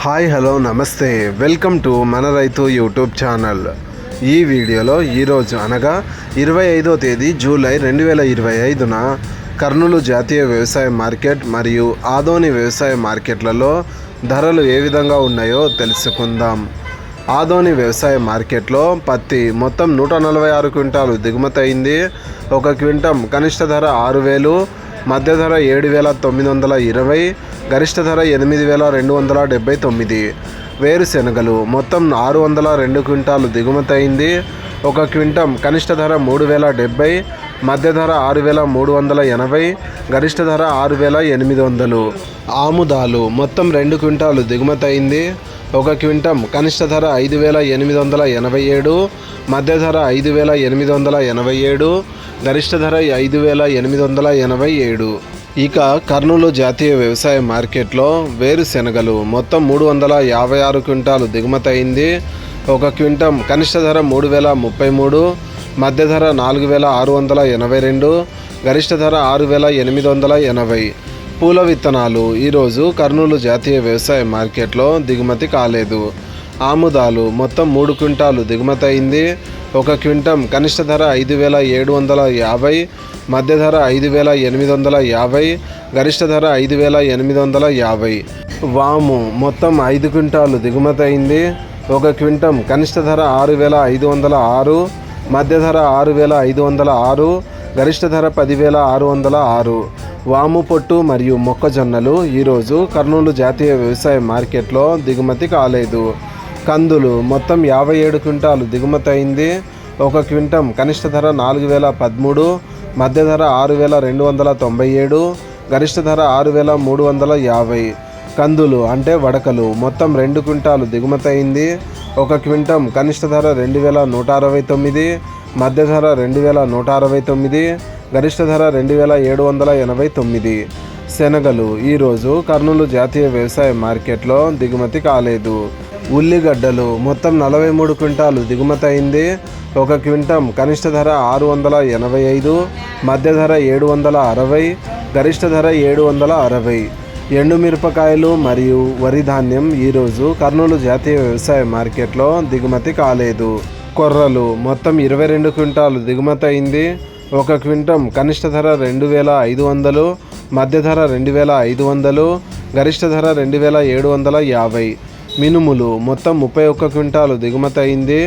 Hi hello నమస్తే, welcome to మన రైతు యూట్యూబ్ ఛానల్. ఈ వీడియోలో ఈరోజు అనగా 25వ తేదీ జూలై 2025న కర్నూలు జాతీయ వ్యవసాయ మార్కెట్ మరియు ఆదోని వ్యవసాయ మార్కెట్లలో ధరలు ఏ విధంగా ఉన్నాయో తెలుసుకుందాం. ఆదోని వ్యవసాయ మార్కెట్లో పత్తి మొత్తం 146 క్వింటాలు దిగుమతి అయింది. ఒక క్వింటం కనిష్ట ధర 6,000, మధ్య ధర 7,920, గరిష్ట ధర 8,279. వేరుశెనగలు మొత్తం 602 క్వింటాలు దిగుమతి అయింది. ఒక క్వింటం కనిష్ట ధర 3,070, మధ్య ధర 6,380, గరిష్ట ధర 6,800. ఆముదాలు మొత్తం 2 క్వింటాలు దిగుమతి అయింది. ఒక క్వింటం కనిష్ట ధర 5,887, మధ్య ధర 5,887, గరిష్ట ధర 5,887. ఇక కర్నూలు జాతీయ వ్యవసాయ మార్కెట్లో వేరుశెనగలు మొత్తం 356 క్వింటాలు దిగుమతి అయింది. ఒక క్వింటం కనిష్ట ధర 3,033, మధ్య ధర 4,682, గరిష్ట ధర 6,880. పూల విత్తనాలు ఈరోజు కర్నూలు జాతీయ వ్యవసాయ మార్కెట్లో దిగుమతి కాలేదు. ఆముదాలు మొత్తం 3 క్వింటాలు దిగుమతి అయింది. ఒక క్వింటం కనిష్ట ధర 5,750, మధ్య ధర 5,850, గరిష్ట ధర 5,850. వాము మొత్తం 5 క్వింటాలు దిగుమతి అయింది. ఒక క్వింటం కనిష్ట ధర 6,506, మధ్య ధర 6,506, గరిష్ట ధర 10,606. వాము పొట్టు మరియు మొక్కజొన్నలు ఈరోజు కర్నూలు జాతీయ వ్యవసాయ మార్కెట్లో దిగుమతి కాలేదు. కందులు మొత్తం 57 క్వింటాలు దిగుమతి అయింది. ఒక క్వింటం కనిష్ట ధర 4,013, మధ్య ధర 6,297, గరిష్ట ధర 6,350. కందులు అంటే వడకలు మొత్తం 2 క్వింటాలు దిగుమతి అయింది. ఒక క్వింటం కనిష్ట ధర 2,169, మధ్య ధర 2,169, గరిష్ట ధర 2,789. శనగలు ఈరోజు కర్నూలు జాతీయ వ్యవసాయ మార్కెట్లో దిగుమతి కాలేదు. ఉల్లిగడ్డలు మొత్తం 43 క్వింటాలు దిగుమతి అయింది. ఒక క్వింటం కనిష్ట ధర 685, మధ్య ధర 760, గరిష్ట ధర 760. ఎండుమిరపకాయలు మరియు వరి ధాన్యం ఈరోజు కర్నూలు జాతీయ వ్యవసాయ మార్కెట్లో దిగుమతి కాలేదు. కొర్రలు మొత్తం 22 క్వింటాలు దిగుమతి అయింది. ఒక క్వింటం కనిష్ట ధర 2,500, మధ్య ధర 2,500, గరిష్ట ధర 2,750. మినుములు మొత్తం 31 క్వింటాలు దిగుమతి అయింది.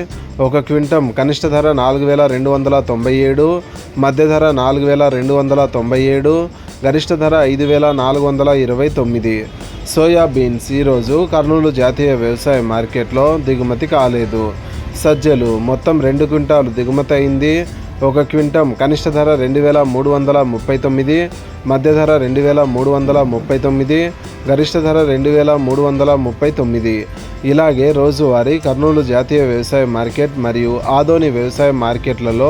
ఒక క్వింటం కనిష్ట ధర 4,297, మధ్య ధర 4,297, గరిష్ట ధర 5,429. సోయాబీన్స్ ఈరోజు కర్నూలు జాతీయ వ్యవసాయ మార్కెట్లో దిగుమతి కాలేదు. సజ్జలు మొత్తం 2 క్వింటాలు దిగుమతి అయింది. ఒక క్వింటం కనిష్ట ధర 2,339, మధ్య ధర 2,339, గరిష్ట ధర 2,339. ఇలాగే రోజువారీ కర్నూలు జాతీయ వ్యవసాయ మార్కెట్ మరియు ఆదోని వ్యవసాయ మార్కెట్లలో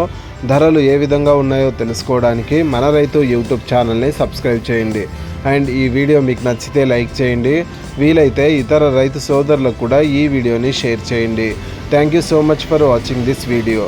ధరలు ఏ విధంగా ఉన్నాయో తెలుసుకోవడానికి మన రైతు యూట్యూబ్ ఛానల్ని సబ్స్క్రైబ్ చేయండి. అండ్ ఈ వీడియో మీకు నచ్చితే లైక్ చేయండి. వీలైతే ఇతర రైతు సోదరులకు కూడా ఈ వీడియోని షేర్ చేయండి. Thank you so much for watching this video.